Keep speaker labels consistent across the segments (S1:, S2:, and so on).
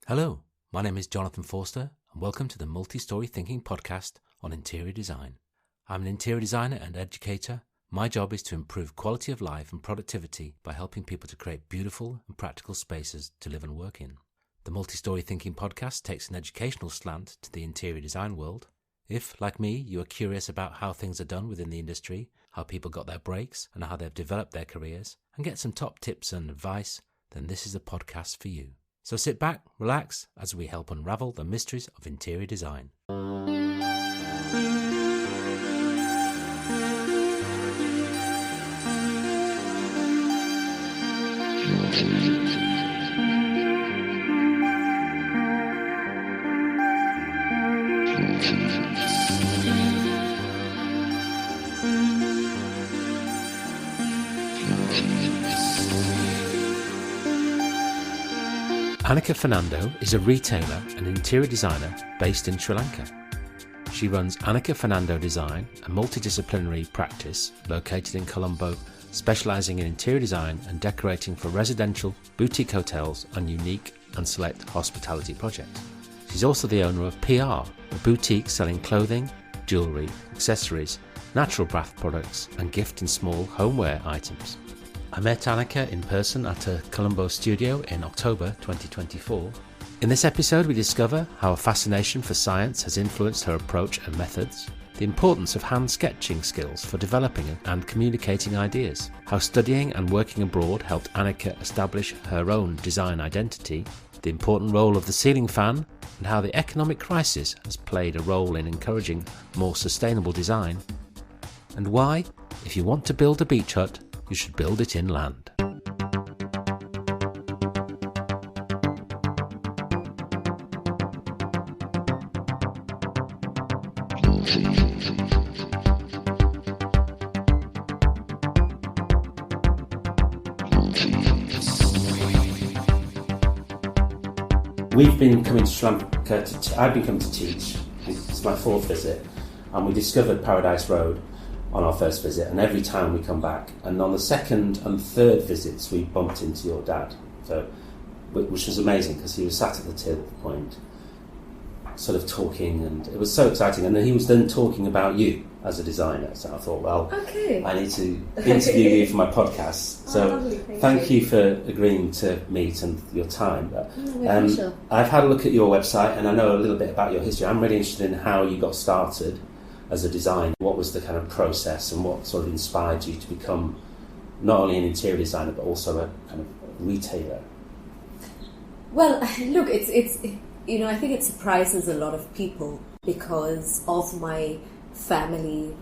S1: Hello, my name is Jonathan Forster and welcome to the Multi-Story Thinking podcast on interior design. I'm an interior designer and educator. My job is to improve quality of life and productivity by helping people to create beautiful and practical spaces to live and work in. The Multi-Story Thinking podcast takes an educational slant to the interior design world. If, like me, you are curious about how things are done within the industry, how people got their breaks and how they've developed their careers, and get some top tips and advice, then this is a podcast for you. So sit back, relax, as we help unravel the mysteries of interior design. Annika Fernando is a retailer and interior designer based in Sri Lanka. She runs Annika Fernando Design, a multi-disciplinary practice located in Colombo, specialising in interior design and decorating for residential, boutique hotels and unique and select hospitality projects. She's also the owner of PR, a boutique selling clothing, jewellery, accessories, natural bath products and gift and small homeware items. I met Anika in person at her Colombo studio in October 2024. In this episode we discover how a fascination for science has influenced her approach and methods, the importance of hand sketching skills for developing and communicating ideas, how studying and working abroad helped Anika establish her own design identity, the important role of the ceiling fan, and how the economic crisis has played a role in encouraging more sustainable design, and why, if you want to build a beach hut, you should build it inland. We've been coming to Sri Lanka, I've been coming to teach, it's my fourth visit, and we discovered Paradise Road on our first visit, and every time we come back, and on the second and third visits we bumped into your dad, which was amazing because he was sat at the till point sort of talking, and it was so exciting, and then he was then talking about you as a designer, so I thought, well, okay, I need to interview you for my podcast. So thank you for agreeing to meet and your time. Sure. I've had a look at your website and I know a little bit about your history. I'm really interested in how you got started as a designer. What was the kind of process and what sort of inspired you to become not only an interior designer but also a kind of retailer?
S2: Well, look, it's I think it surprises a lot of people because of my family,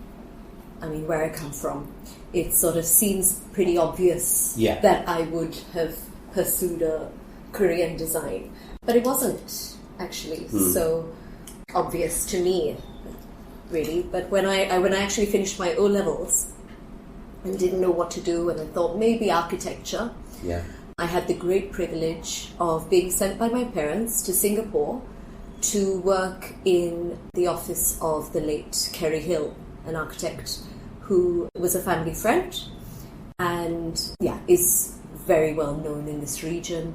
S2: where I come from. It sort of seems pretty obvious that I would have pursued a career in design, but it wasn't actually so obvious to me, really. But when I actually finished my O-levels and didn't know what to do, and I thought maybe architecture. Yeah. I had the great privilege of being sent by my parents to Singapore to work in the office of the late Kerry Hill, an architect who was a family friend and is very well known in this region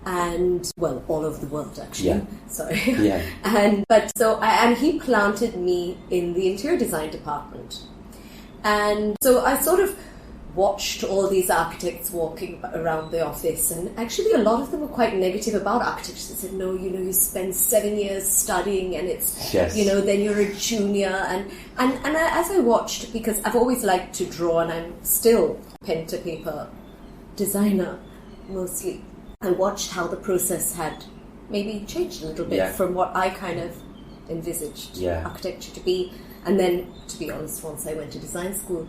S2: and all over the world actually. Yeah. Sorry. Yeah. and he planted me in the interior design department, and so I sort of watched all these architects walking around the office, and actually a lot of them were quite negative about architecture. They said, no, you spend 7 years studying and it's, then you're a junior. And as I watched, because I've always liked to draw and I'm still pen to paper designer mostly, I watched how the process had maybe changed a little bit from what I kind of envisaged architecture to be. And then, to be honest, once I went to design school.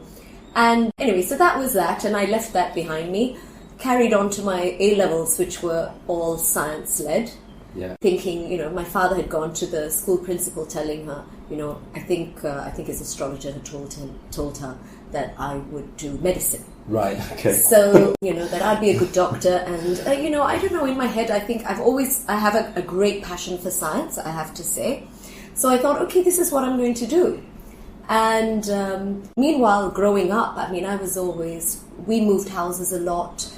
S2: And anyway, so that was that, and I left that behind me, carried on to my A-levels, which were all science-led, thinking, my father had gone to the school principal telling her, I think his astrologer had told her that I would do medicine.
S1: Right, okay.
S2: So, that I'd be a good doctor, and, I don't know, in my head, I think I have a great passion for science, I have to say. So I thought, okay, this is what I'm going to do. And meanwhile, growing up, we moved houses a lot,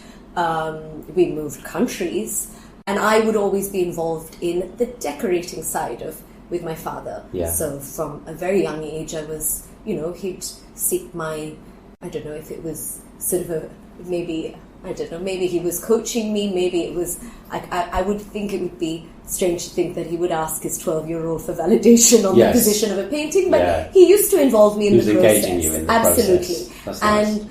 S2: we moved countries, And I would always be involved in the decorating side with my father.
S1: Yeah.
S2: So from a very young age, I was, he'd seek my, I don't know if it was sort of maybe he was coaching me, maybe it was, I would think it would be strange to think that he would ask his 12-year-old for validation on the position of a painting, but he used to involve me in the process. He was engaging you in the process. That's nice. And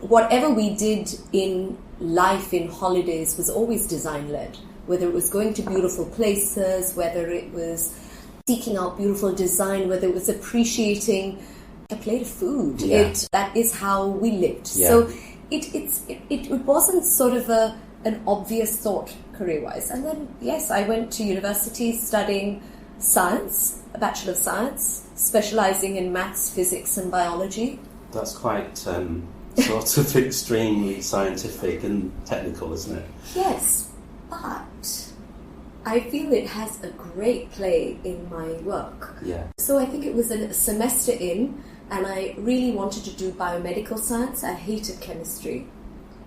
S2: whatever we did in life, in holidays, was always design-led, whether it was going to beautiful places, whether it was seeking out beautiful design, whether it was appreciating a plate of food. That is how we lived. So it wasn't sort of an obvious thought career-wise. And then, yes, I went to university studying science, a Bachelor of Science, specialising in maths, physics and biology.
S1: That's quite sort of extremely scientific and technical, isn't it?
S2: Yes, but I feel it has a great play in my work.
S1: Yeah.
S2: So I think it was a semester in, and I really wanted to do biomedical science. I hated chemistry.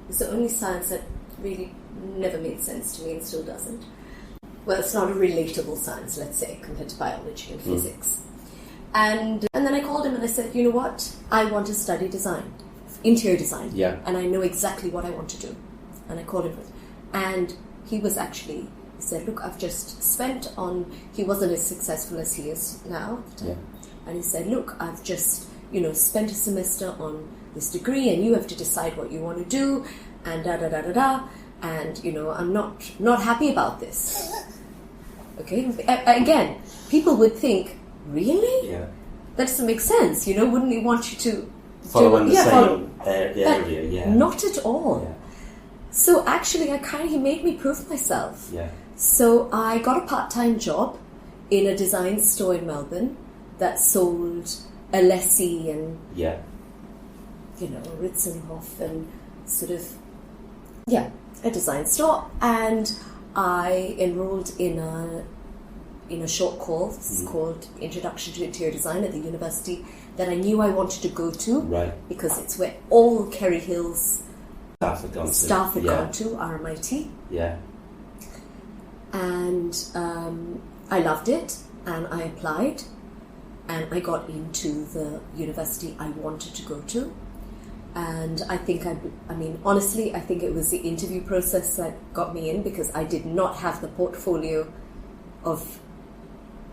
S2: It's the only science that really never made sense to me and still doesn't. Well, it's not a relatable science, let's say, compared to biology and physics. And then I called him and I said, you know what? I want to study design, interior design.
S1: Yeah.
S2: And I know exactly what I want to do. And I called him. And he said, look, I've just spent on... He wasn't as successful as he is now.
S1: Yeah.
S2: And he said, look, I've just, spent a semester on this degree and you have to decide what you want to do and da-da-da-da-da. And, I'm not happy about this. Okay? Again, people would think, really?
S1: Yeah.
S2: That doesn't make sense. Wouldn't he want you to...
S1: Follow in the same area, yeah.
S2: Not at all.
S1: Yeah.
S2: So actually, he made me prove myself.
S1: Yeah.
S2: So I got a part-time job in a design store in Melbourne that sold Alessi and, Ritzenhoff and sort of, a design store. And I enrolled in a short course called Introduction to Interior Design at the university that I knew I wanted to go to.
S1: Right.
S2: Because it's where all Kerry Hill's
S1: staff had gone to,
S2: RMIT.
S1: Yeah.
S2: And I loved it, and I applied, and I got into the university I wanted to go to. And I think, honestly, I think it was the interview process that got me in, because I did not have the portfolio of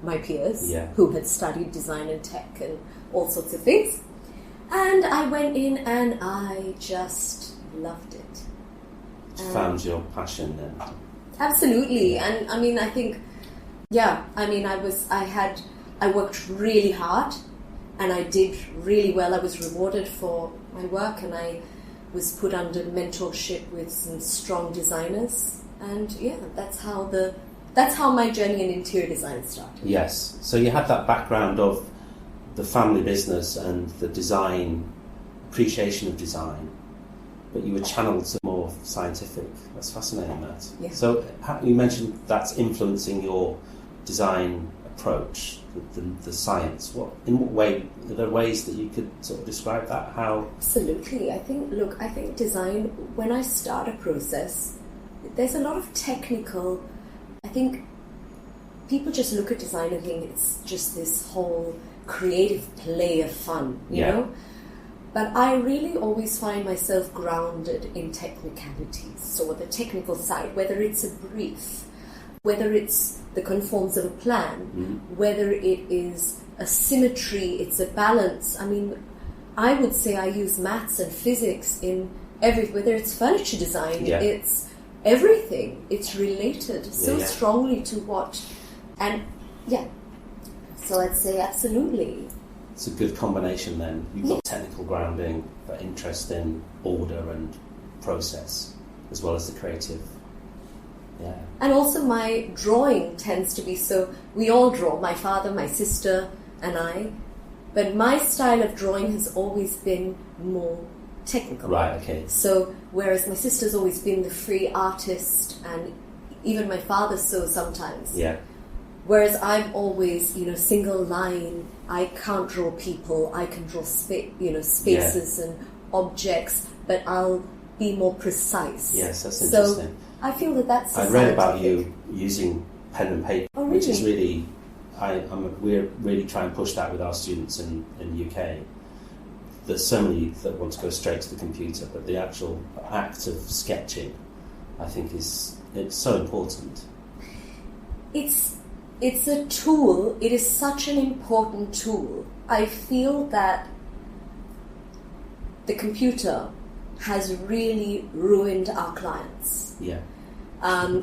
S2: my peers who had studied design and tech and all sorts of things. And I went in and I just loved it.
S1: Found your passion then.
S2: Absolutely. And I think, I worked really hard and I did really well. I was rewarded for my work and I was put under mentorship with some strong designers. And that's how my journey in interior design started.
S1: Yes. So you had that background of the family business and the design, appreciation of design, but you were channeled to more scientific. That's fascinating, that.
S2: Yeah.
S1: So you mentioned that's influencing your design approach, the science. In what way? Are there ways that you could sort of describe that? How?
S2: Absolutely. I think design, when I start a process, there's a lot of technical... I think people just look at design and think it's just this whole creative play of fun, you know? But I really always find myself grounded in technicalities, so the technical side, whether it's a brief, whether it's the conforms of a plan, whether it is a symmetry, it's a balance. I would say I use maths and physics in whether it's furniture design, it's everything. It's related so strongly to what, and so I'd say absolutely.
S1: It's a good combination then. You've got technical grounding, but interest in order and process, as well as the creative. Yeah.
S2: And also my drawing tends to be we all draw, my father, my sister and I, but my style of drawing has always been more technical.
S1: Right, okay.
S2: So whereas my sister's always been the free artist, and even my father sometimes.
S1: Yeah.
S2: Whereas I'm always, single line. I can't draw people. I can draw spaces and objects, but I'll be more precise.
S1: Yes, that's interesting.
S2: I feel that that's
S1: I read about you using pen and paper,
S2: oh, really?
S1: which is really, we're really trying to push that with our students in the UK. There's so many that want to go straight to the computer, but the actual act of sketching, I think, it's so important.
S2: It's a tool. It is such an important tool. I feel that the computer has really ruined our clients.
S1: Yeah.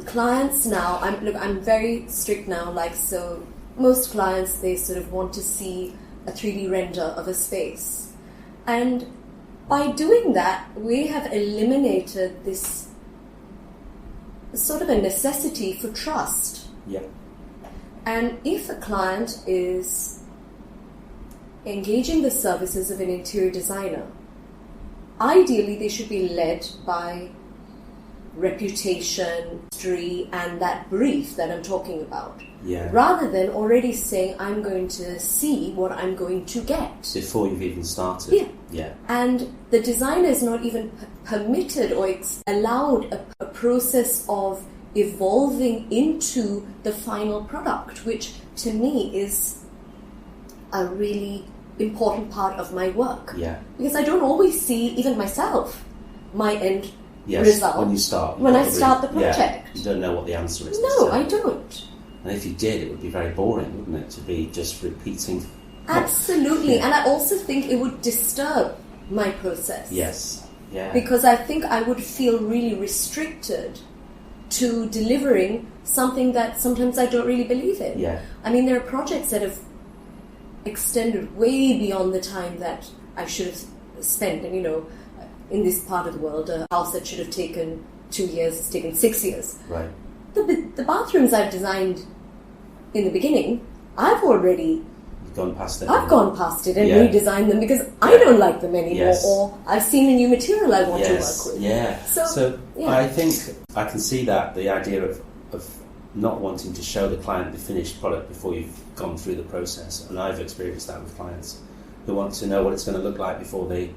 S2: Clients now, I'm very strict now, so most clients, they sort of want to see a 3D render of a space. And by doing that, we have eliminated this sort of a necessity for trust.
S1: Yeah.
S2: And if a client is engaging the services of an interior designer, ideally they should be led by reputation, history, and that brief that I'm talking about.
S1: Yeah.
S2: Rather than already saying, I'm going to see what I'm going to get.
S1: Before you've even started.
S2: Yeah.
S1: Yeah.
S2: And the designer is not even permitted or allowed a process of evolving into the final product, which to me is a really important part of my work.
S1: Yeah.
S2: Because I don't always see, even myself, my end
S1: Yes,
S2: result.
S1: when you start.
S2: When I start the project.
S1: Yeah, you don't know what the answer is.
S2: No, I don't.
S1: And if you did, it would be very boring, wouldn't it, to be just repeating.
S2: Absolutely.
S1: Yeah.
S2: And I also think it would disturb my process.
S1: Yes. Yeah.
S2: Because I think I would feel really restricted to delivering something that sometimes I don't really believe in.
S1: Yeah.
S2: I mean, there are projects that have extended way beyond the time that I should have spent. And, in this part of the world, a house that should have taken 2 years has taken 6 years.
S1: Right.
S2: The bathrooms I've designed in the beginning, I've already
S1: gone past it.
S2: I've gone past it and
S1: Yeah.
S2: redesigned them because I don't like them anymore,
S1: Yes.
S2: or I've seen a new material I want to
S1: Yes.
S2: work with.
S1: Yeah.
S2: So, yeah.
S1: I think I can see that, the idea of not wanting to show the client the finished product before you've gone through the process. And I've experienced that with clients who want to know what it's going to look like before they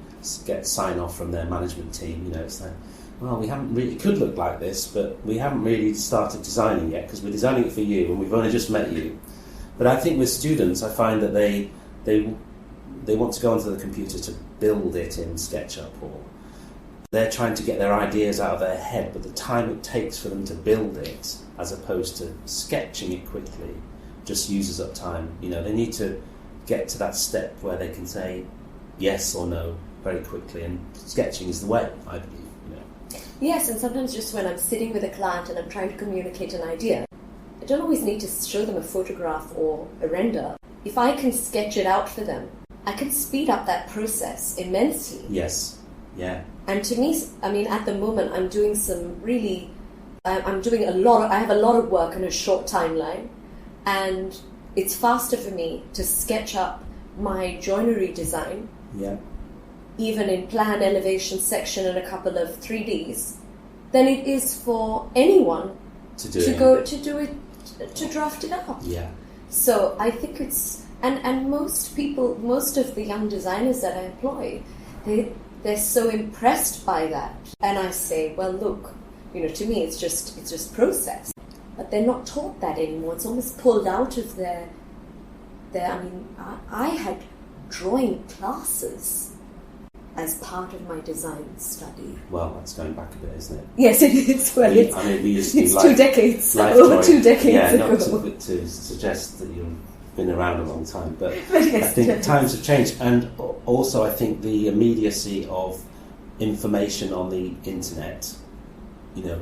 S1: get sign-off from their management team. It's like, well, we haven't really, it could look like this, but we haven't really started designing yet because we're designing it for you and we've only just met you. But I think with students, I find that they want to go onto the computer to build it in SketchUp, or they're trying to get their ideas out of their head, but the time it takes for them to build it, as opposed to sketching it quickly, just uses up time. They need to get to that step where they can say yes or no very quickly, and sketching is the way, I believe.
S2: Yes, and sometimes just when I'm sitting with a client and I'm trying to communicate an idea, I don't always need to show them a photograph or a render. If I can sketch it out for them, I can speed up that process immensely.
S1: Yes, yeah.
S2: And to me, at the moment, I'm doing I have a lot of work in a short timeline, and it's faster for me to sketch up my joinery design,
S1: Yeah.
S2: even in plan, elevation, section, and a couple of 3Ds, than it is for anyone to draft it up.
S1: Yeah.
S2: So I think it's, and most of the young designers that I employ, they're so impressed by that. And I say, well, look, to me it's just process. But they're not taught that anymore. It's almost pulled out of their I had drawing classes as part of my design study.
S1: Well, that's going back a bit, isn't it?
S2: Yes, it is. Well,
S1: we used to
S2: it's 2 decades, over 2 decades ago.
S1: Not to suggest that you've been around a long time, but
S2: yes,
S1: I think times have changed, and also I think the immediacy of information on the internet,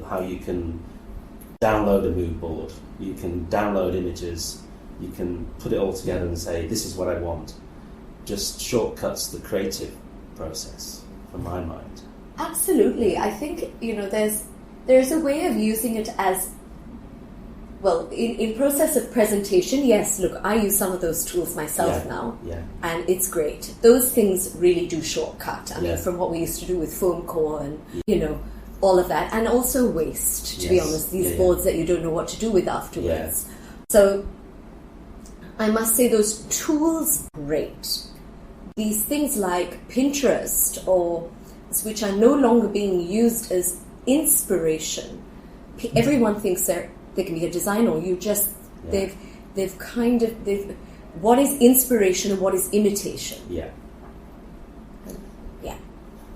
S1: how you can download a mood board, you can download images, you can put it all together and say, this is what I want, just shortcuts the creative process, from my mind.
S2: Absolutely. I think, there's a way of using it as, well, in process of presentation, yes, look, I use some of those tools myself now, and it's great. Those things really do shortcut. I mean, from what we used to do with foam core and, all of that, and also waste, to be honest, these boards that you don't know what to do with afterwards.
S1: Yeah.
S2: So, I must say those tools, great. These things like Pinterest, which are no longer being used as inspiration, everyone thinks they can be a designer. You just they've what is inspiration and what is imitation.
S1: Yeah.
S2: Yeah.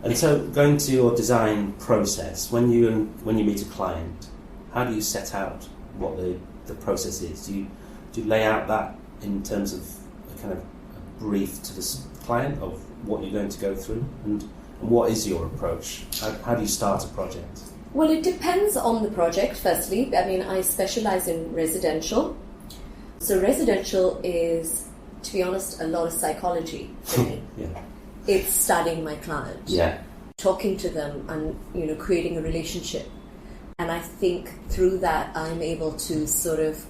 S1: And so, going to your design process, when you meet a client, how do you set out what the process is? Do you lay out that in terms of a kind of a brief to the client of what you're going to go through, and what is your approach? How do you start a project?
S2: Well, it depends on the project. Firstly, I mean, I specialize in residential. So residential is, to be honest, a lot of psychology for me.
S1: Yeah.
S2: It's studying my client, talking to them, and creating a relationship. And I think through that, I'm able to sort of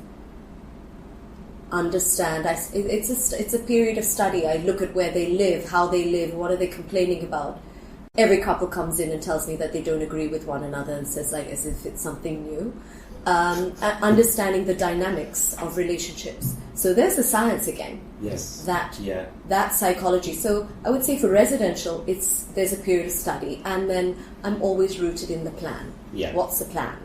S2: understand. It's a period of study. I look at where they live, how they live, what are they complaining about. Every couple comes in and tells me that they don't agree with one another, and says like as if it's something new. Understanding the dynamics of relationships. So there's the science again.
S1: Yes.
S2: That psychology. So I would say for residential, there's a period of study, and then I'm always rooted in the plan.
S1: Yeah.
S2: What's the plan?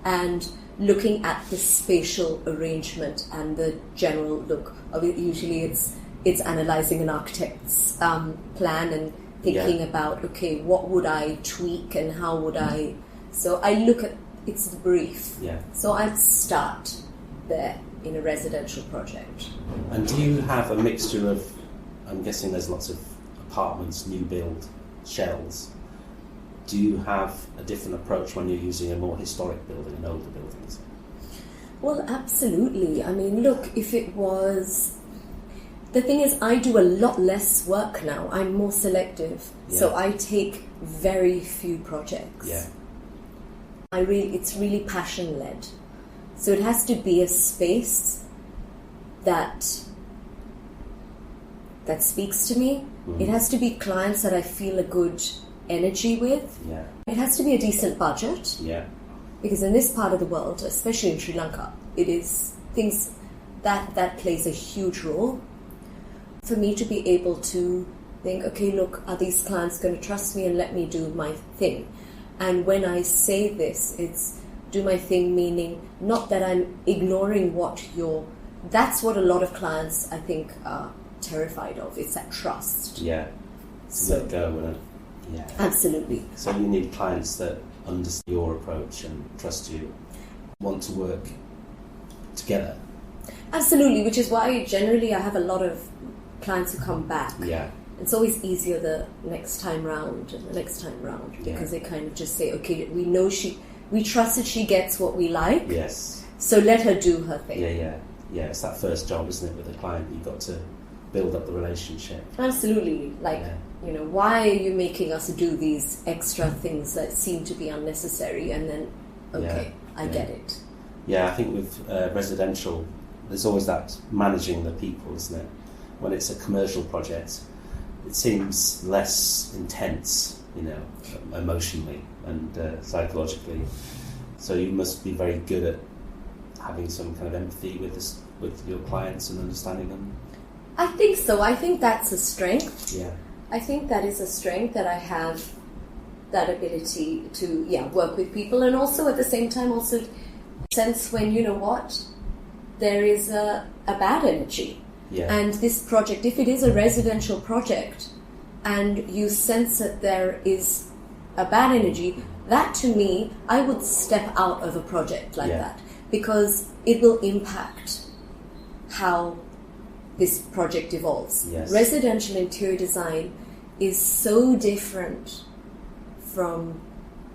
S2: And looking at the spatial arrangement and the general look. Usually it's analysing an architect's plan and thinking about, okay, what would I tweak and how would I... So I look at, it's the brief.
S1: Yeah.
S2: So I'd start there in a residential project.
S1: And do you have a mixture of, I'm guessing there's lots of apartments, new build, shells. Do you have a different approach when you're using a more historic building and older buildings?
S2: Well, absolutely. I mean, look, if it was... The thing is, I do a lot less work now. I'm more selective.
S1: Yeah.
S2: So I take very few projects.
S1: Yeah.
S2: It's really passion-led. So it has to be a space that speaks to me. Mm. It has to be clients that I feel a good energy with.
S1: Yeah.
S2: It has to be a decent budget.
S1: Yeah. Because
S2: in this part of the world, especially in Sri Lanka, it is things that plays a huge role. For me to be able to think, okay, look, are these clients going to trust me and let me do my thing? And when I say this, it's do my thing, meaning not that I'm ignoring that's what a lot of clients, I think, are terrified of. It's that trust.
S1: Yeah. So let go and
S2: absolutely.
S1: So you need clients that understand your approach and trust you, want to work together.
S2: Absolutely, which is why generally I have a lot of clients who come back.
S1: Yeah.
S2: It's always easier the next time round and the next time round because they kind of just say, okay, we trust that she gets what we like.
S1: Yes.
S2: So let her do her thing.
S1: Yeah. It's that first job, isn't it, with a client? You've got to build up the relationship.
S2: Absolutely. Why are you making us do these extra things that seem to be unnecessary? And then, I get it.
S1: Yeah, I think with residential, there's always that managing the people, isn't it? When it's a commercial project, it seems less intense, emotionally and psychologically. So you must be very good at having some kind of empathy with your clients and understanding them.
S2: I think so. I think that's a strength.
S1: Yeah.
S2: I think that is a strength that I have, that ability to work with people, and also at the same time also sense when there is a bad energy.
S1: Yeah.
S2: And this project, if it is a residential project and you sense that there is a bad energy, that to me, I would step out of a project like that, because it will impact how this project evolves.
S1: Yes.
S2: Residential interior design is so different from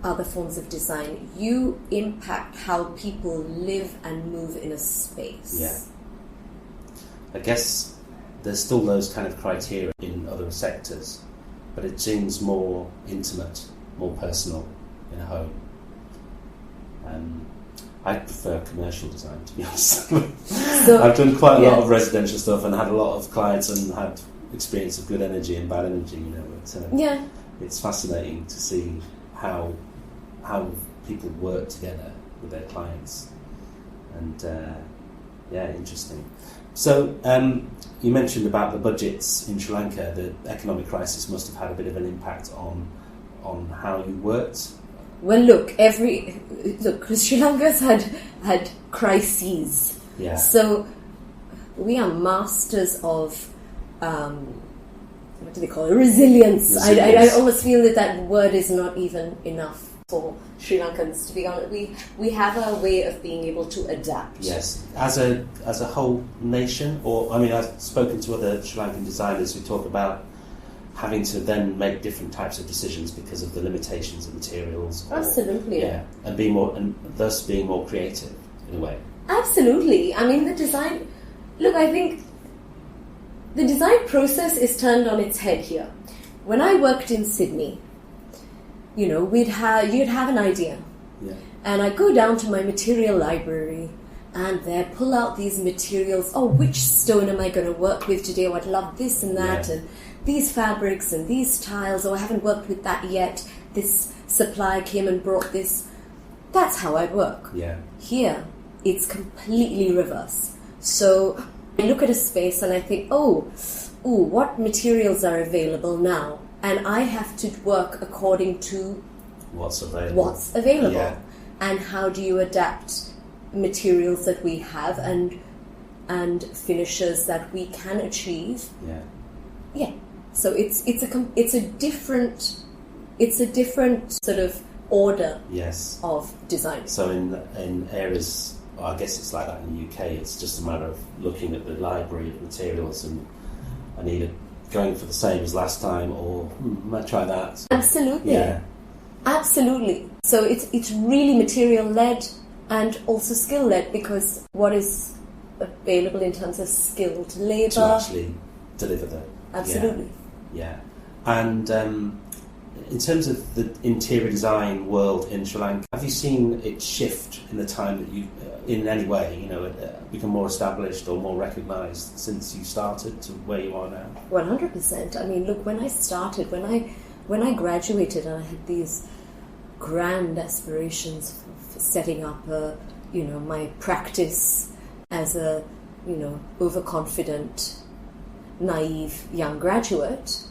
S2: other forms of design. You impact how people live and move in a space.
S1: Yeah. I guess there's still those kind of criteria in other sectors, but it seems more intimate, more personal in a home. I prefer commercial design, to be honest. So, I've done quite a lot of residential stuff and had a lot of clients and had experience of good energy and bad energy. It's fascinating to see how people work together with their clients, and interesting. So you mentioned about the budgets in Sri Lanka. The economic crisis must have had a bit of an impact on how you worked.
S2: Well, look, Sri Lanka's had crises.
S1: Yeah.
S2: So we are masters of what do they call it? Resilience. I almost feel that word is not even enough for Sri Lankans, to be honest. We have a way of being able to adapt.
S1: Yes, as a whole nation, or I mean, I've spoken to other Sri Lankan designers who talk about having to then make different types of decisions because of the limitations of materials.
S2: Absolutely.
S1: Yeah, and being more creative in a way.
S2: Absolutely. I mean, the design. Look, I think the design process is turned on its head here. When I worked in Sydney, you'd have an idea, and I go down to my material library, and there pull out these materials. Oh, which stone am I going to work with today? Oh, I'd love this and that, and these fabrics and these tiles. Oh, I haven't worked with that yet. This supplier came and brought this. That's how I work.
S1: Yeah.
S2: Here, it's completely reverse. So I look at a space and I think, what materials are available now? And I have to work according to
S1: what's available.
S2: Yeah. And how do you adapt materials that we have and finishes that we can achieve?
S1: Yeah.
S2: Yeah. So it's a different sort of order.
S1: Yes.
S2: Of design.
S1: So in areas, I guess it's like that in the UK. It's just a matter of looking at the library of materials and either going for the same as last time or might try that.
S2: Absolutely.
S1: Yeah.
S2: Absolutely. So it's really material led and also skill led, because what is available in terms of skilled labour
S1: to actually deliver the.
S2: Absolutely.
S1: Yeah. And in terms of the interior design world in Sri Lanka, have you seen it shift in the time that you, in any way, become more established or more recognised since you started to where you are now?
S2: 100%. I mean, look, when I started, when I graduated, and I had these grand aspirations for setting up my practice as a overconfident, naive young graduate,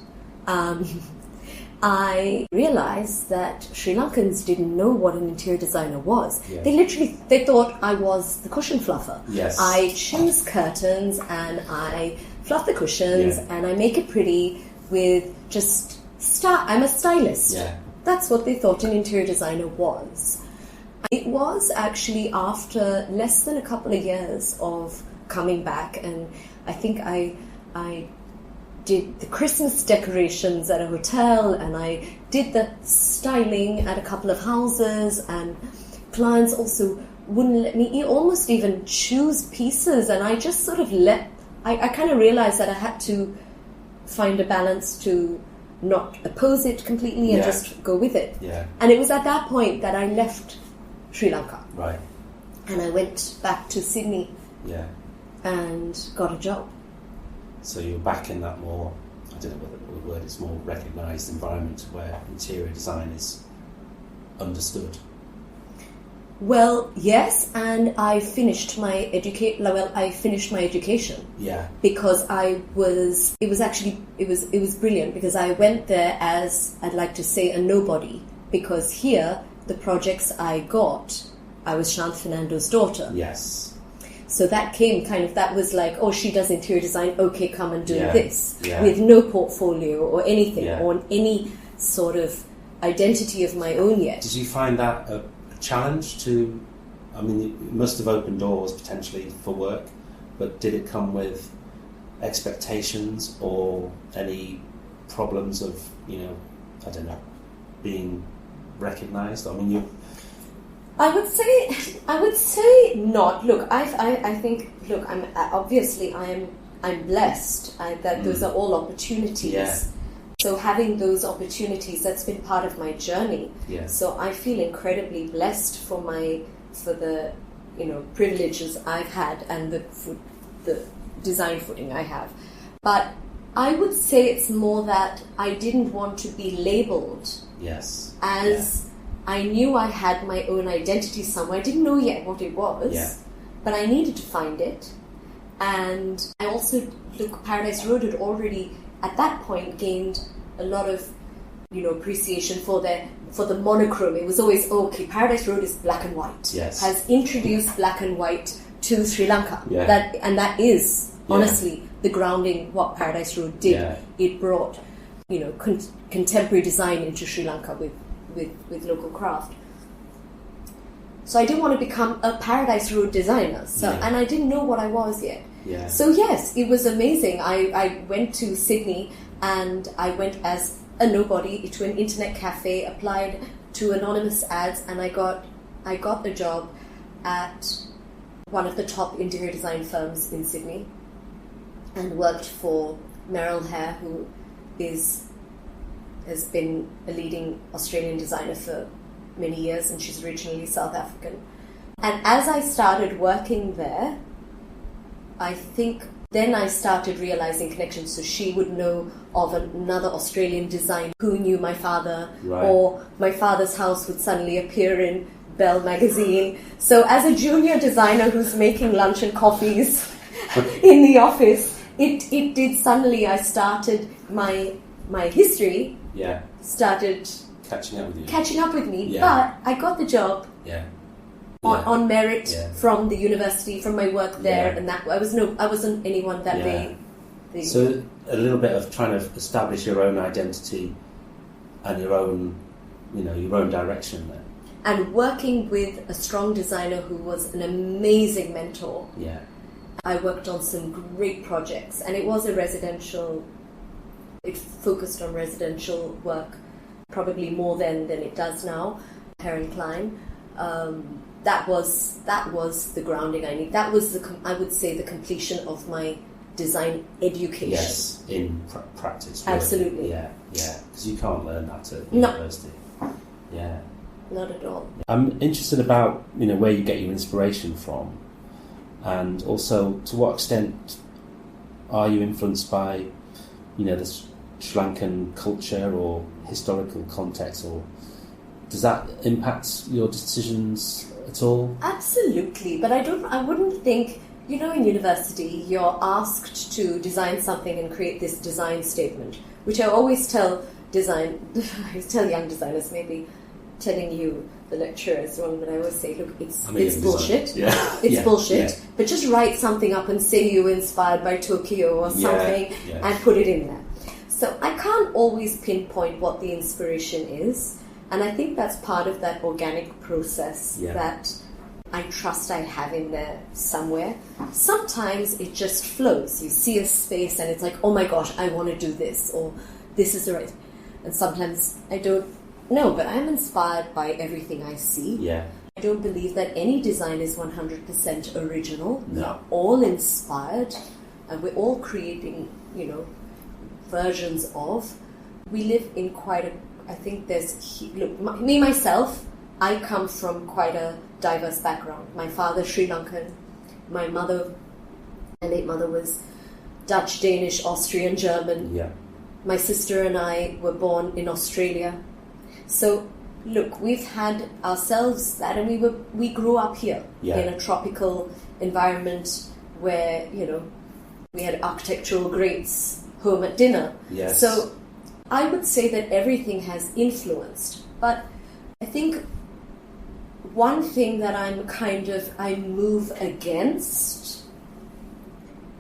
S2: I realized that Sri Lankans didn't know what an interior designer was. Yeah. They thought I was the cushion fluffer.
S1: Yes.
S2: I choose curtains and I fluff the cushions and I make it pretty with just I'm a stylist.
S1: Yeah.
S2: That's what they thought an interior designer was. It was actually after less than a couple of years of coming back, and I think I did the Christmas decorations at a hotel, and I did the styling at a couple of houses, and clients also wouldn't let me almost even choose pieces, and I just sort of I kind of realized that I had to find a balance to not oppose it completely and just go with it.
S1: Yeah.
S2: And it was at that point that I left Sri Lanka.
S1: Right.
S2: And I went back to Sydney.
S1: Yeah.
S2: And got a job.
S1: So you're back in that more, I don't know what the word is, more recognised environment where interior design is understood.
S2: Well, yes, and I finished my education. Yeah. Because it was brilliant, because I went there as, I'd like to say, a nobody, because here the projects I got, I was Sri Fernando's daughter.
S1: Yes.
S2: So that was like, oh, she does interior design, okay, come and do this.
S1: Yeah.
S2: With no portfolio or anything, or any sort of identity of my own yet.
S1: Did you find that a challenge to, I mean, it must have opened doors potentially for work, but did it come with expectations or any problems of, I don't know, being recognised? I mean,
S2: I would say not. Look, I think. Look, I'm blessed that those are all opportunities.
S1: Yeah.
S2: So having those opportunities, that's been part of my journey.
S1: Yeah.
S2: So I feel incredibly blessed for the privileges I've had and the design footing I have. But I would say it's more that I didn't want to be labelled.
S1: Yes.
S2: As I knew I had my own identity somewhere. I didn't know yet what it was, but I needed to find it. And I also, Paradise Road had already, at that point, gained a lot of appreciation for the monochrome. It was always, Paradise Road is black and white.
S1: Yes.
S2: Has introduced black and white to Sri Lanka.
S1: Yeah.
S2: That is honestly the grounding what Paradise Road did.
S1: Yeah.
S2: It brought contemporary design into Sri Lanka with local craft. So I didn't want to become a Paradise Road designer. And I didn't know what I was yet.
S1: Yeah.
S2: So yes, it was amazing. I went to Sydney and I went as a nobody to an internet cafe, applied to anonymous ads, and I got the job at one of the top interior design firms in Sydney, and worked for Merrill Hare, who has been a leading Australian designer for many years, and she's originally South African. And as I started working there, I think then I started realizing connections. So she would know of another Australian designer who knew my father,
S1: right.
S2: Or my father's house would suddenly appear in Belle magazine. So as a junior designer who's making lunch and coffees in the office, it did suddenly, I started my history started catching up with me. But I got the job on merit from the university, from my work there, and that I wasn't anyone that they.
S1: So a little bit of trying to establish your own identity and your own direction there.
S2: And working with a strong designer who was an amazing mentor.
S1: Yeah.
S2: I worked on some great projects, and it was it focused on residential work, probably more than it does now, Heron Klein. That was the grounding I need. That was I would say the completion of my design education.
S1: Yes, in practice.
S2: Really. Absolutely.
S1: Yeah, because you can't learn that at university. Yeah.
S2: Not at all.
S1: I'm interested about where you get your inspiration from, and also to what extent are you influenced by the Sri Lankan culture or historical context, or does that impact your decisions at all?
S2: Absolutely, but I wouldn't think, in university you're asked to design something and create this design statement, which I always tell young designers, maybe telling you, the lecturers, but I always say, look, it's bullshit. It's bullshit. But just write something up and say you were inspired by Tokyo or something and put it in there. So I can't always pinpoint what the inspiration is. And I think that's part of that organic process that I trust I have in there somewhere. Sometimes it just flows. You see a space and it's like, oh my gosh, I want to do this, or this is the right. And sometimes I don't know, but I'm inspired by everything I see.
S1: Yeah.
S2: I don't believe that any design is 100% original.
S1: No.
S2: We're all inspired, and we're all creating, versions of. We live in quite a, I think there's, me myself, I come from quite a diverse background. My father, Sri Lankan. My late mother was Dutch, Danish, Austrian, German.
S1: Yeah.
S2: My sister and I were born in Australia. So, look, we've had ourselves that, and we grew up here in a tropical environment where, we had architectural greats home at dinner.
S1: Yes.
S2: So I would say that everything has influenced. But I think one thing that I move against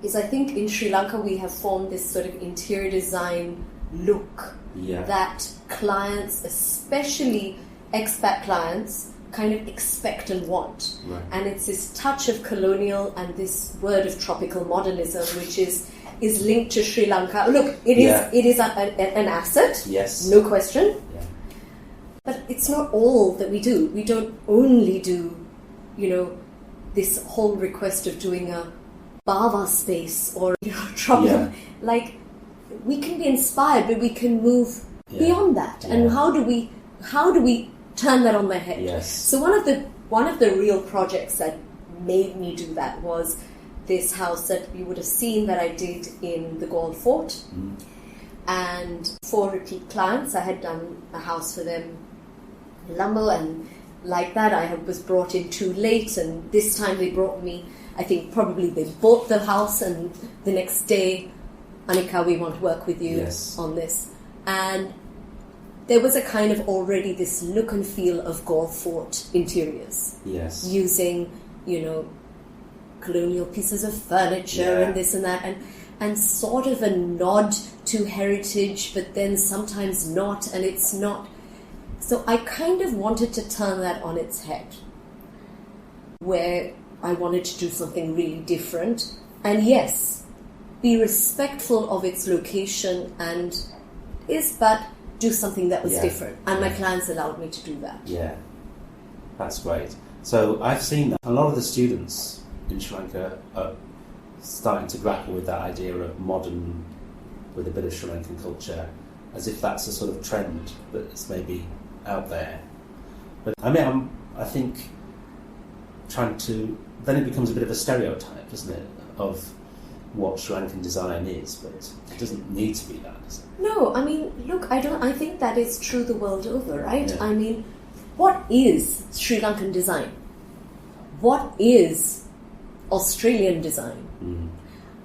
S2: is, I think in Sri Lanka we have formed this sort of interior design look that clients, especially expat clients, kind of expect and want.
S1: Right.
S2: And it's this touch of colonial and this word of tropical modernism, which is linked to Sri Lanka. Look, it is an asset,
S1: yes,
S2: no question.
S1: Yeah.
S2: But it's not all that we do. We don't only do, this whole request of doing a Bava space or tropical.
S1: Yeah.
S2: Like, we can be inspired, but we can move beyond that. And how do we turn that on their head?
S1: Yes.
S2: So one of the real projects that made me do that was this house that you would have seen that I did in the Gold Fort. And for repeat clients, I had done a house for them in Colombo, and like that I was brought in too late, and this time they brought me, I think probably they bought the house, and the next day, Anika, we want to work with you on this. And there was a kind of already this look and feel of Gaul fort interiors.
S1: Yes.
S2: Using, colonial pieces of furniture and this and that, and sort of a nod to heritage, but then sometimes not, and it's not. So I kind of wanted to turn that on its head, where I wanted to do something really different, and yes, be respectful of its location but do something that was different. And my clients allowed me to do that. Yeah,
S1: that's great. So I've seen that a lot of the students in Sri Lanka are starting to grapple with that idea of modern with a bit of Sri Lankan culture, as if that's a sort of trend that's maybe out there. But I think then it becomes a bit of a stereotype, doesn't it, of what Sri Lankan design is, but it doesn't need to be that, does it?
S2: No, look, I think that is true the world over, right? Yeah. What is Sri Lankan design? What is Australian design? Mm.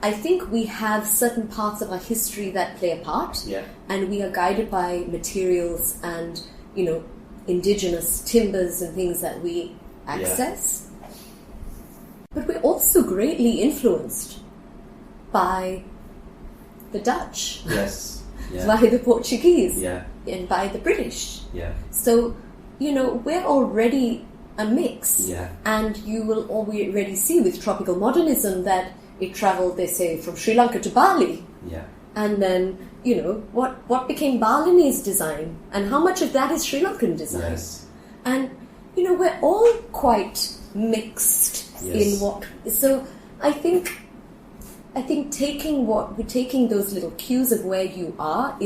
S2: I think we have certain parts of our history that play a part, and we are guided by materials and, indigenous timbers and things that we access. Yeah. But we're also greatly influenced by the Dutch, by the Portuguese, and by the British. Yeah. So, we're already a mix, and you will already see with tropical modernism that it travelled, they say, from Sri Lanka to Bali. Yeah. And then, what became Balinese design, and how much of that is Sri Lankan design? Yes. And, we're all quite mixed in what. So I think taking those little cues of where you are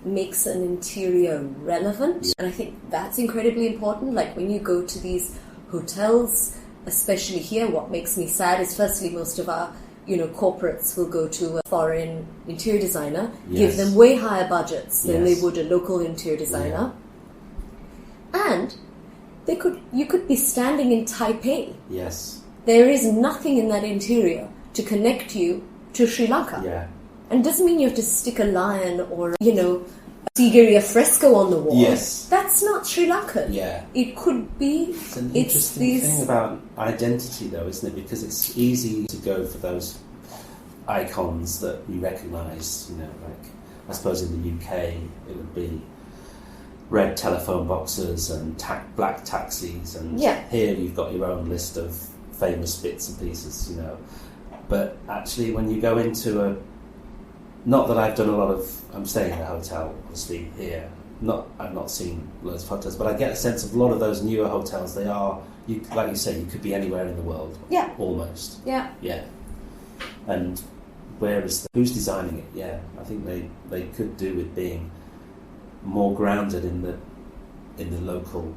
S2: makes an interior relevant, and I think that's incredibly important. Like when you go to these hotels, especially here, what makes me sad is firstly most of our corporates will go to a foreign interior designer, give them way higher budgets than they would a local interior designer, and you could be standing in Taipei. Yes, there is nothing in that interior to connect you to Sri Lanka. Yeah. And it doesn't mean you have to stick a lion or, a Sigiriya fresco on the wall. Yes. That's not Sri Lankan. Yeah. It could be.
S1: It's an interesting thing about identity, though, isn't it? Because it's easy to go for those icons that we recognise, like, I suppose in the UK it would be red telephone boxes and black taxis, and here you've got your own list of famous bits and pieces, But actually, when you go into not that I've done a lot of, I'm staying in a hotel, obviously, here. I've not seen loads of hotels, but I get a sense of a lot of those newer hotels, they are, like you say, you could be anywhere in the world. Yeah. Almost. Yeah. Yeah. And who's designing it? Yeah. I think they could do with being more grounded in the local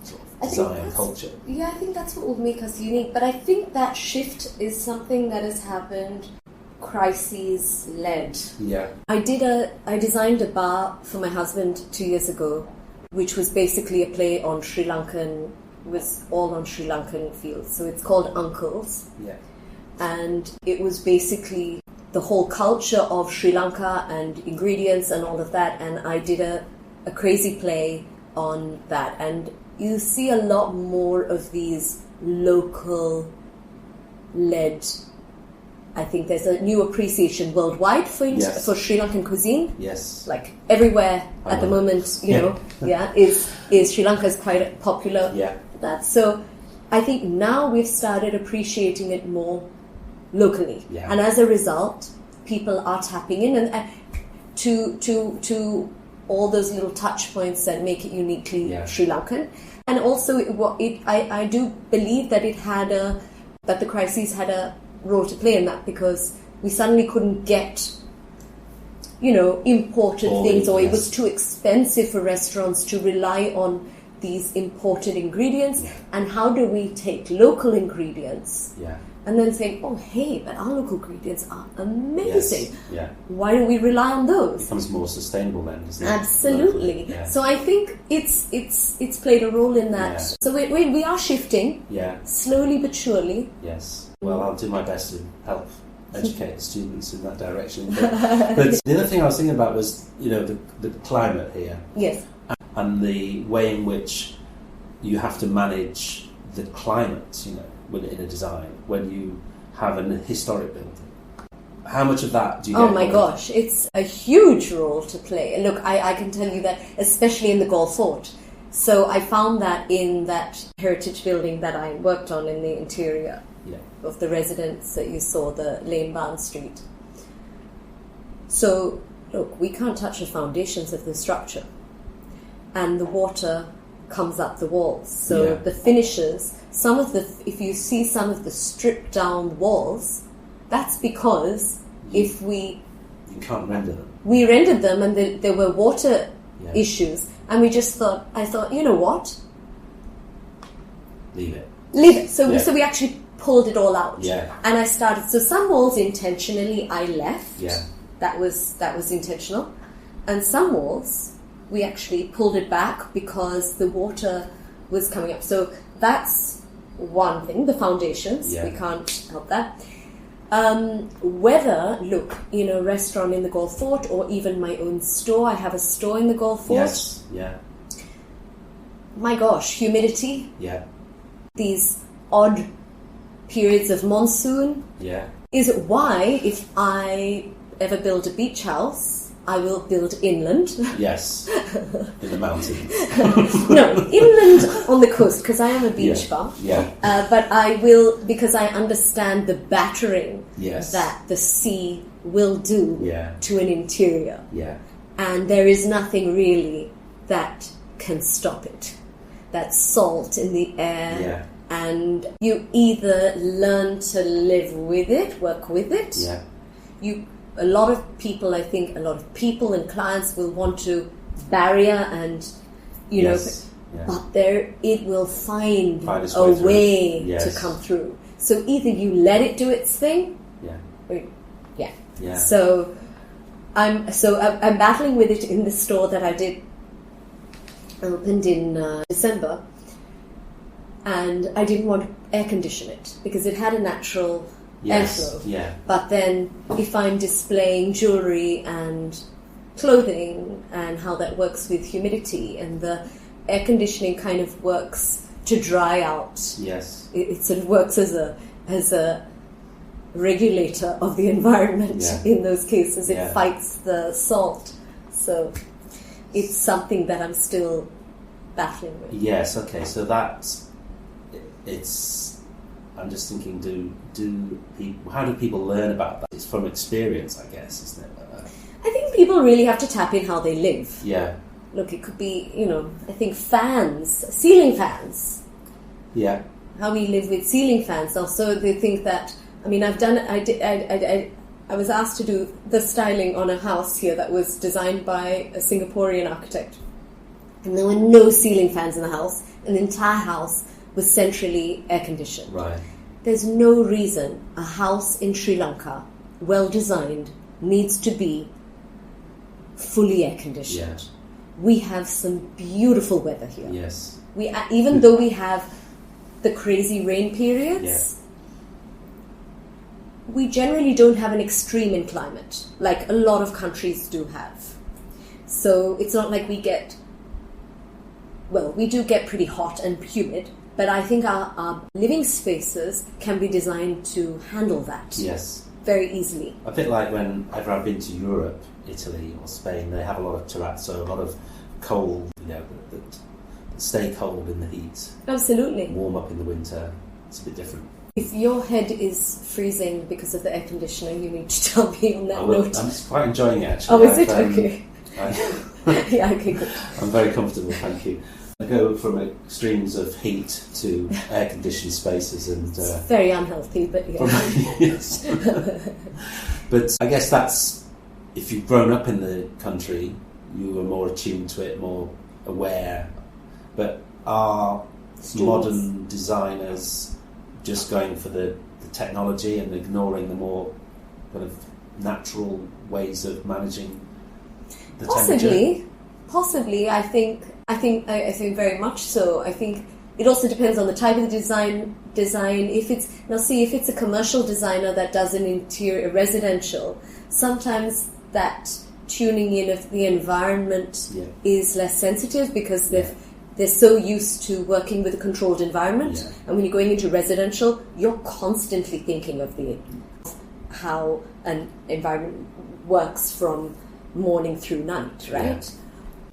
S1: sort of design culture.
S2: Yeah, I think that's what will make us unique. But I think that shift is something that has happened crises-led. Yeah. I designed a bar for my husband 2 years ago, which was basically a play on Sri Lankan, was all on Sri Lankan fields. So it's called Uncles. Yeah. And it was basically the whole culture of Sri Lanka and ingredients and all of that. And I did a crazy play on that. And you see a lot more of these local-led. I think there's a new appreciation worldwide for Sri Lankan cuisine. Yes, like everywhere at the moment, is Sri Lanka is quite popular. Yeah, that. So I think now we've started appreciating it more locally, and as a result, people are tapping in and to all those little touch points that make it uniquely Sri Lankan. And also, I do believe that that the crises had a role to play in that, because we suddenly couldn't get, imported things, or it was too expensive for restaurants to rely on these imported ingredients. Yeah. And how do we take local ingredients and then say, oh, hey, but our local ingredients are amazing. Yes. Yeah. Why don't we rely on those?
S1: It becomes more sustainable then, doesn't it?
S2: Absolutely. Yeah. So I think it's played a role in that. Yeah. So we are shifting, slowly but surely.
S1: Yes. Well, I'll do my best to help educate students in that direction. But the other thing I was thinking about was, the climate here. Yes. and the way in which you have to manage the climate, in a design when you have an historic building. How much of that do you get?
S2: Oh my gosh, it's a huge role to play. Look, I can tell you that, especially in the Golf Fort. So I found that in that heritage building that I worked on in the interior of the residence that you saw, the Lane Barn Street. So, look, we can't touch the foundations of the structure. And the water comes up the walls. So the finishes, if you see some of the stripped down walls, that's because
S1: you can't render them.
S2: We rendered them, and there were water issues, and I thought, you know what?
S1: Leave it.
S2: So we actually pulled it all out.
S1: Yeah.
S2: And I started. So some walls intentionally I left.
S1: Yeah.
S2: That was intentional, and some walls we actually pulled it back because the water was coming up. So that's one thing. The foundations, we can't help that. Whether, look, in a restaurant in the Golf Fort or even my own store, I have a store in the Golf Fort.
S1: Yes, yeah.
S2: My gosh, humidity.
S1: Yeah.
S2: These odd periods of monsoon.
S1: Yeah.
S2: Is why if I ever build a beach house, I will build inland.
S1: Yes, in the mountains.
S2: No, inland on the coast, because I am a beach bum.
S1: Yeah.
S2: But I will, because I understand the battering that the sea will do to an interior.
S1: Yeah.
S2: And there is nothing really that can stop it. That's salt in the air.
S1: Yeah.
S2: And you either learn to live with it, work with it.
S1: Yeah.
S2: A lot of people and clients will want to barrier and, but it will find a way to come through. So either you let it do its thing, So I'm battling with it in the store that I opened in December, and I didn't want to air condition it because it had a natural airflow.
S1: Yeah.
S2: But then if I'm displaying jewelry and clothing and how that works with humidity, and the air conditioning kind of works to dry out.
S1: Yes.
S2: It sort of works as a regulator of the environment in those cases. It fights the salt. So it's something that I'm still battling with.
S1: Yes, okay. So I'm just thinking, how do people learn about that? It's from experience, I guess, isn't it?
S2: I think people really have to tap in how they live.
S1: Yeah.
S2: Look, it could be, I think ceiling fans.
S1: Yeah.
S2: How we live with ceiling fans. Also, they think that, I was asked to do the styling on a house here that was designed by a Singaporean architect. And there were no ceiling fans in the house, and the entire house was centrally air conditioned.
S1: Right.
S2: There's no reason a house in Sri Lanka, well designed, needs to be fully air conditioned.
S1: Yeah.
S2: We have some beautiful weather here.
S1: Yes.
S2: Even though we have the crazy rain periods, we generally don't have an extreme in climate like a lot of countries do have. So it's not like we do get pretty hot and humid, but I think our living spaces can be designed to handle that.
S1: Yes.
S2: Very easily.
S1: A bit like whenever I've been to Europe, Italy or Spain, they have a lot of terrazzo, a lot of cold, that stay cold in the heat.
S2: Absolutely.
S1: Warm up in the winter. It's a bit different.
S2: If your head is freezing because of the air conditioner, you need to tell me on that note.
S1: I'm quite enjoying it, actually.
S2: Oh, is it? Okay. Yeah, okay, good.
S1: I'm very comfortable, thank you. I go from extremes of heat to air-conditioned spaces, and
S2: it's very unhealthy, but
S1: yes. But I guess that's, if you've grown up in the country, you are more attuned to it, more aware. But are modern designers just going for the technology and ignoring the more kind of natural ways of managing the temperature?
S2: Possibly. I think very much so. I think it also depends on the type of the design. If it's a commercial designer that does an interior residential, sometimes that tuning in if the environment
S1: Yeah.
S2: is less sensitive because they're so used to working with a controlled environment.
S1: Yeah.
S2: And when you're going into residential, you're constantly thinking of how an environment works from morning through night, right?
S1: Yeah.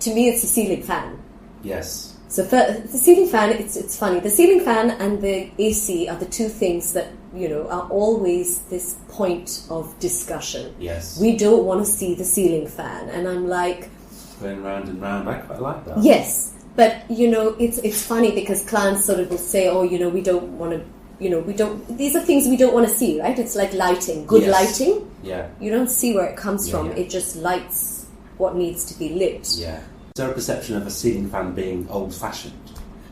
S2: To me, it's the ceiling fan.
S1: Yes.
S2: So for the ceiling fan, it's funny. The ceiling fan and the AC are the two things that, are always this point of discussion.
S1: Yes.
S2: We don't want to see the ceiling fan. And I'm like...
S1: Going round and round, I quite like that.
S2: Yes. But, it's funny because clients sort of will say, we don't want to, these are things we don't want to see, right? It's like lighting. Good lighting.
S1: Yeah.
S2: You don't see where it comes from.
S1: Yeah.
S2: It just lights what needs to be lit.
S1: Yeah. Is there a perception of a ceiling fan being old-fashioned?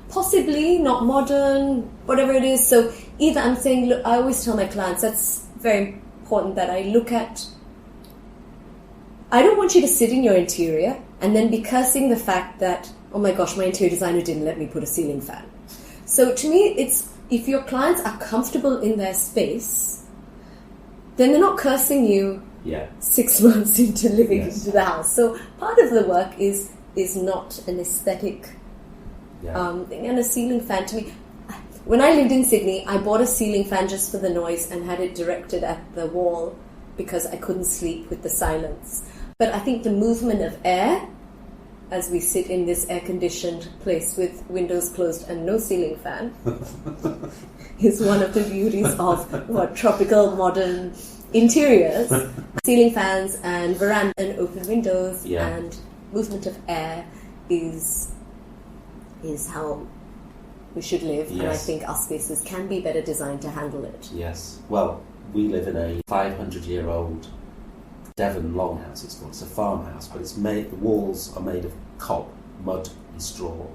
S2: Possibly, not modern, whatever it is. So either I'm saying, look, I always tell my clients, that's very important that I look at... I don't want you to sit in your interior and then be cursing the fact that, oh my gosh, my interior designer didn't let me put a ceiling fan. So to me, it's if your clients are comfortable in their space, then they're not cursing you 6 months into living into the house. So part of the work is not an aesthetic thing. And a ceiling fan, to me, when I lived in Sydney, I bought a ceiling fan just for the noise and had it directed at the wall because I couldn't sleep with the silence. But I think the movement of air, as we sit in this air-conditioned place with windows closed and no ceiling fan, is one of the beauties of tropical modern interiors. Ceiling fans and veranda and open windows and movement of air is how we should live.
S1: Yes.
S2: And I think our spaces can be better designed to handle it.
S1: Yes. Well, we live in a 500-year-old Devon longhouse. It's a farmhouse, but the walls are made of cob, mud and straw,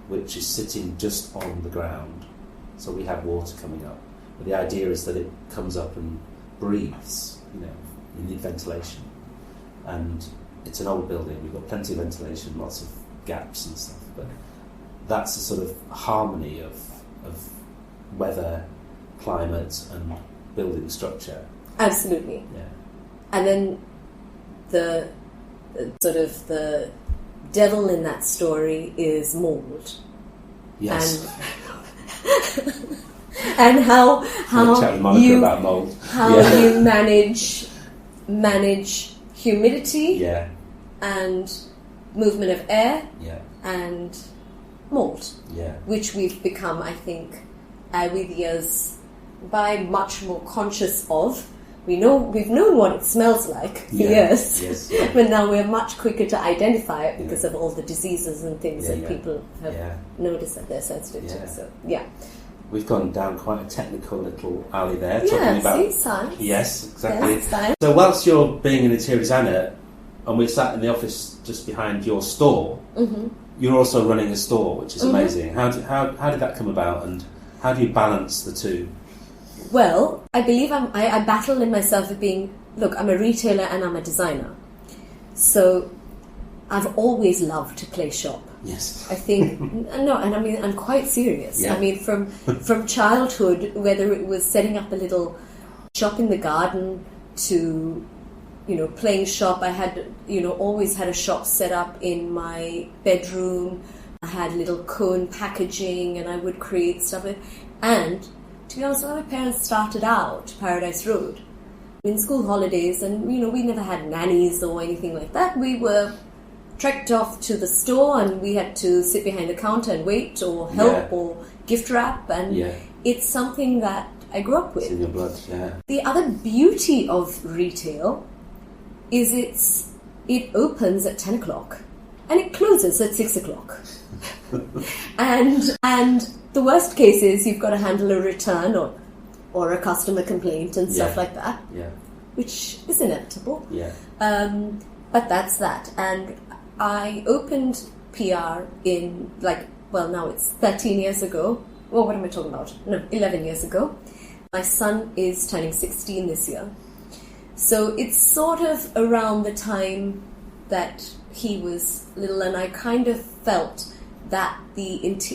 S1: which is sitting just on the ground. So we have water coming up. But the idea is that it comes up and breathes, you need ventilation. And it's an old building, we've got plenty of ventilation, lots of gaps and stuff, but that's a sort of harmony of weather, climate and building structure.
S2: Absolutely.
S1: Yeah. And
S2: then the sort of the devil in that story is mold.
S1: Yes.
S2: And how you
S1: about mold.
S2: You manage humidity and movement of air and mold, which we've become, I think, with years much more conscious of. We've known what it smells like for years, but now we're much quicker to identify it because of all the diseases and things that people have noticed that they're sensitive to. So,
S1: we've gone down quite a technical little alley there, talking about
S2: science.
S1: Yes, exactly.
S2: Yes,
S1: so whilst you're being an interior designer, and we're sat in the office just behind your store, you're also running a store, which is amazing. How did that come about, and how do you balance the two?
S2: Well, I believe I battle in myself with being, look, I'm a retailer and I'm a designer. So I've always loved to play shop.
S1: Yes.
S2: I think, no, and I mean, I'm quite serious.
S1: Yeah.
S2: I mean, from childhood, whether it was setting up a little shop in the garden to, playing shop, I had, always had a shop set up in my bedroom. I had little cone packaging and I would create stuff. And to be honest, when my parents started out Paradise Road in school holidays, and we never had nannies or anything like that. We were trekked off to the store and we had to sit behind the counter and wait or help or gift wrap, and it's something that I grew up with.
S1: It's in your blood,
S2: The other beauty of retail is it opens at 10 o'clock and it closes at 6 o'clock. and the worst case is you've got to handle a return or a customer complaint and stuff like that, which is inevitable. But that's that. And I opened PR in now it's 13 years ago. Well, what am I talking about? No, 11 years ago. My son is turning 16 this year. So it's sort of around the time that he was little, and I kind of felt that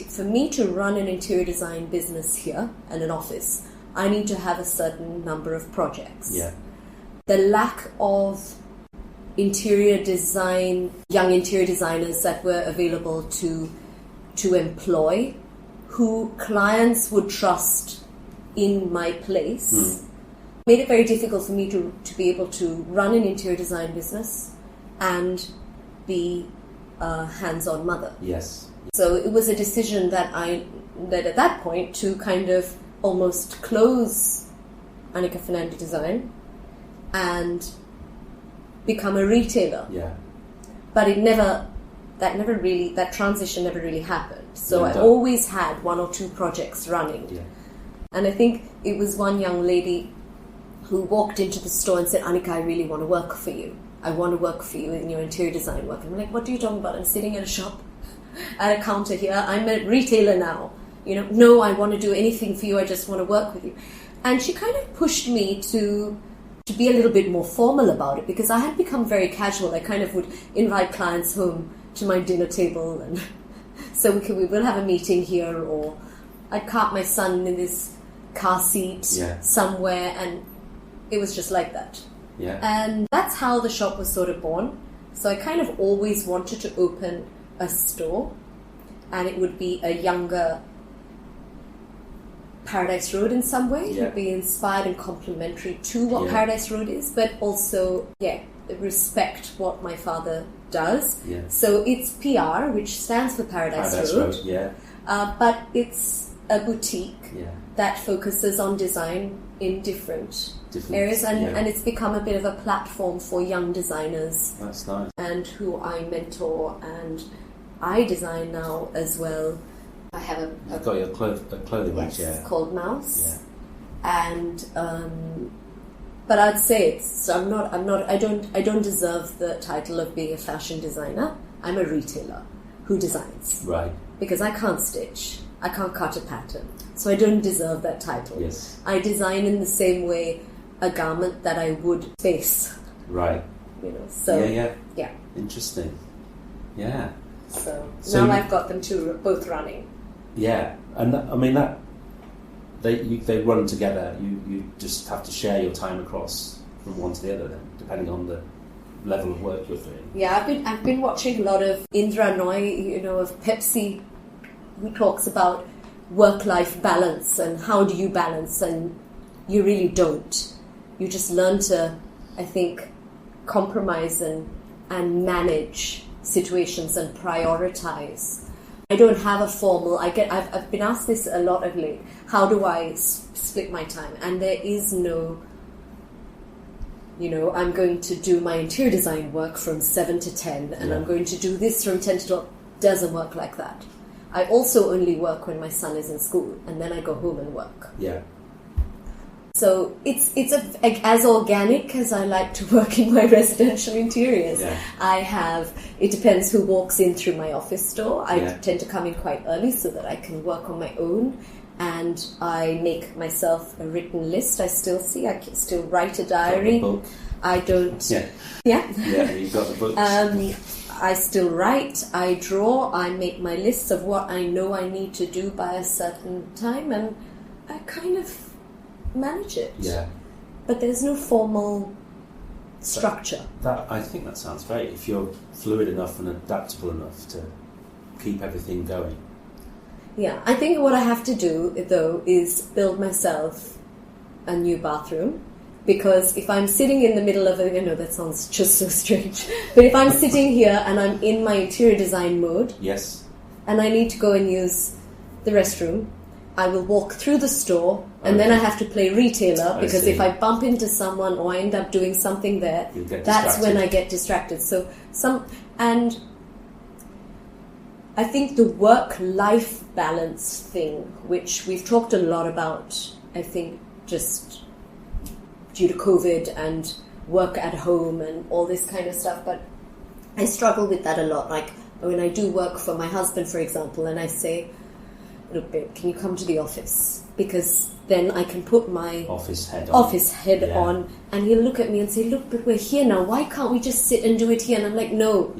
S2: for me to run an interior design business here and an office, I need to have a certain number of projects. The lack of interior design, young interior designers that were available to employ, who clients would trust in my place. Made it very difficult for me to be able to run an interior design business and be a hands-on mother.
S1: Yes.
S2: So it was a decision that at that point to kind of almost close Annika Fernando Design and become a retailer.
S1: Yeah.
S2: But that transition never really happened. So I always had one or two projects running.
S1: Yeah.
S2: And I think it was one young lady who walked into the store and said, Anika, I really want to work for you. I want to work for you in your interior design work. And I'm like, what are you talking about? I'm sitting in a shop at a counter here. I'm a retailer now. No, I want to do anything for you. I just want to work with you. And she kind of pushed me to be a little bit more formal about it, because I had become very casual. I kind of would invite clients home to my dinner table, and so we will have a meeting here, or I'd cart my son in this car seat somewhere, and it was just like that.
S1: Yeah.
S2: And that's how the shop was sort of born. So I kind of always wanted to open a store, and it would be a younger Paradise Road in some way. It would be inspired and complementary to what Paradise Road is, but also, respect what my father does. Yeah. So it's PR, which stands for Paradise Road. But it's a boutique that focuses on design in different areas, and it's become a bit of a platform for young designers.
S1: That's nice. And
S2: who I mentor, and I design now as well. I have
S1: You've got your clothing range,
S2: it's called Mouse, and but I'd say I don't deserve the title of being a fashion designer. I'm a retailer who designs,
S1: right? Because
S2: I can't stitch, I can't cut a pattern, so I don't deserve that title.
S1: Yes,
S2: I design in the same way a garment that I would space,
S1: right?
S2: So
S1: yeah. Interesting, yeah.
S2: So now I've got them both running.
S1: Yeah, and I mean that they run together. You just have to share your time across from one to the other, then, depending on the level of work you're doing.
S2: Yeah, I've been watching a lot of Indra Noy, of Pepsi, who talks about work-life balance and how do you balance, and you really don't. You just learn to, I think, compromise and manage situations and prioritize. I don't have a formal. I've been asked this a lot of late. How do I split my time? And there is no. I'm going to do my interior design work from 7 to 10, and I'm going to do this from 10 to 12. Doesn't work like that. I also only work when my son is in school, and then I go home and work.
S1: Yeah.
S2: So it's as organic as I like to work in my residential interiors. Yeah. It depends who walks in through my office door. I tend to come in quite early so that I can work on my own, and I make myself a written list. I still write a diary.
S1: Got the book.
S2: I don't.
S1: Yeah.
S2: Yeah.
S1: Yeah, you've got the books.
S2: I still write, I draw, I make my lists of what I know I need to do by a certain time, and I kind of manage it.
S1: Yeah.
S2: But there's no formal structure.
S1: I think that sounds great. If you're fluid enough and adaptable enough to keep everything going.
S2: Yeah, I think what I have to do, though, is build myself a new bathroom. Because if I'm sitting in the middle of it, I know that sounds just so strange, but if I'm sitting here and I'm in my interior design mode,
S1: yes,
S2: and I need to go and use the restroom, I will walk through the store, and then I have to play retailer, because if I bump into someone or I end up doing something there, that's when I get distracted. So and I think the work-life balance thing, which we've talked a lot about, I think just due to COVID and work at home and all this kind of stuff, but I struggle with that a lot. Like when I do work for my husband, for example, and I say, look babe, can you come to the office? Because then I can put my
S1: office head
S2: on, and he'll look at me and say, look, but we're here now, why can't we just sit and do it here? And I'm like, no,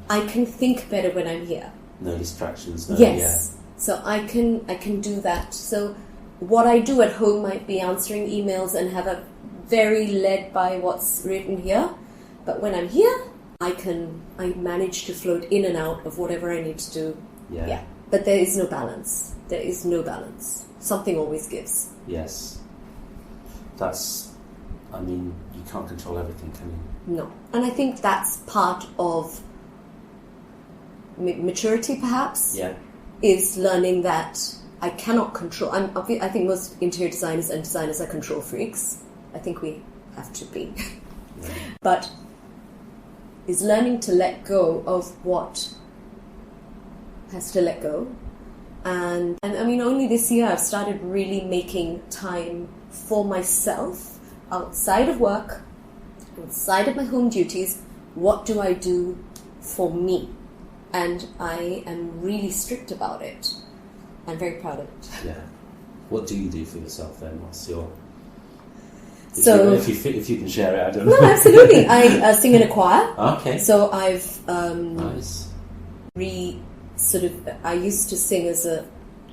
S2: I can think better when I'm here.
S1: No distractions.
S2: So I can do that. So what I do at home might be answering emails and have a very led by what's written here, But when I'm here, I manage to float in and out of whatever I need to do.
S1: Yeah.
S2: But there is no balance. There is no balance. Something always gives.
S1: Yes. You can't control everything, can you?
S2: No. And I think that's part of maturity, perhaps.
S1: Yeah.
S2: Is learning that I cannot control. I think most interior designers and designers are control freaks. I think we have to be.
S1: Yeah.
S2: But is learning to let go of what has to let go. And only this year I've started really making time for myself outside of work, outside of my home duties. What do I do for me? And I am really strict about it. I'm very proud of it.
S1: Yeah. What do you do for yourself then? What's your... If you can share it, I don't know.
S2: No, absolutely. I sing in a choir.
S1: Okay.
S2: So I've
S1: nice.
S2: I used to sing as a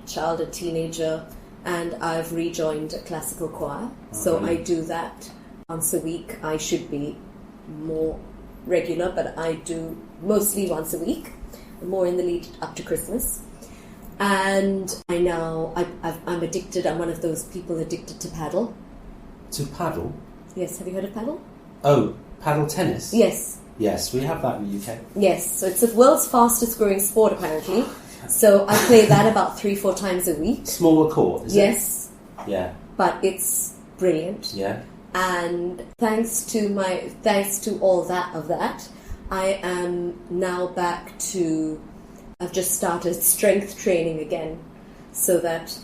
S2: child, a teenager, and I've rejoined a classical choir. So
S1: really?
S2: I do that once a week. I should be more regular, but I do mostly once a week, more in the lead up to Christmas. And I'm addicted. I'm one of those people addicted to paddle.
S1: To paddle?
S2: Yes, have you heard of paddle?
S1: Oh, paddle tennis?
S2: Yes.
S1: Yes, we have that in the UK.
S2: Yes, so it's the world's fastest growing sport apparently. So I play that about 3-4 times a week.
S1: Smaller court, is it?
S2: Yes.
S1: Yeah.
S2: But it's brilliant.
S1: Yeah.
S2: And thanks to all that, I am now back to... I've just started strength training again, so that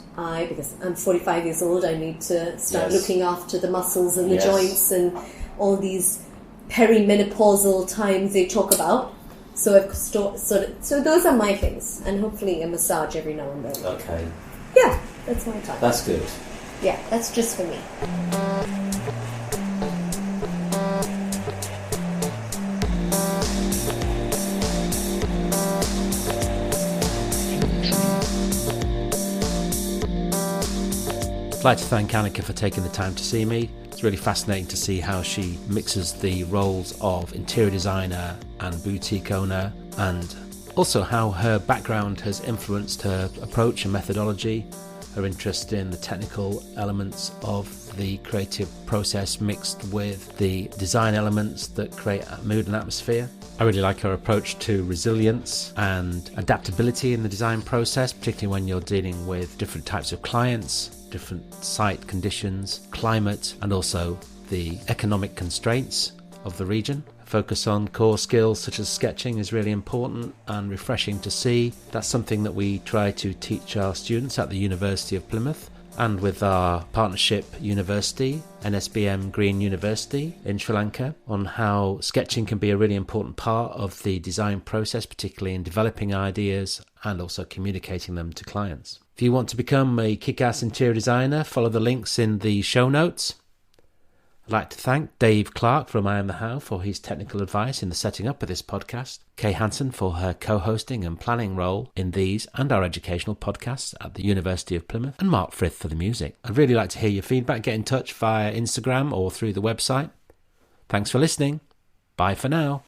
S2: because I'm 45 years old, I need to start looking after the muscles and the joints and all these perimenopausal times they talk about. So so those are my things, and hopefully a massage every now and then.
S1: Okay.
S2: Yeah, that's my time.
S1: That's good.
S2: Yeah, that's just for me.
S1: I'd like to thank Anika for taking the time to see me. It's really fascinating to see how she mixes the roles of interior designer and boutique owner, and also how her background has influenced her approach and methodology, her interest in the technical elements of the creative process mixed with the design elements that create a mood and atmosphere. I really like her approach to resilience and adaptability in the design process, particularly when you're dealing with different types of clients, different site conditions, climate, and also the economic constraints of the region. Focus on core skills such as sketching is really important and refreshing to see. That's something that we try to teach our students at the University of Plymouth, and with our partnership university, NSBM Green University in Sri Lanka, on how sketching can be a really important part of the design process, particularly in developing ideas and also communicating them to clients. If you want to become a kick-ass interior designer, follow the links in the show notes. I'd like to thank Dave Clark from I Am The How for his technical advice in the setting up of this podcast, Kay Hansen for her co-hosting and planning role in these and our educational podcasts at the University of Plymouth, and Mark Frith for the music. I'd really like to hear your feedback. Get in touch via Instagram or through the website. Thanks for listening. Bye for now.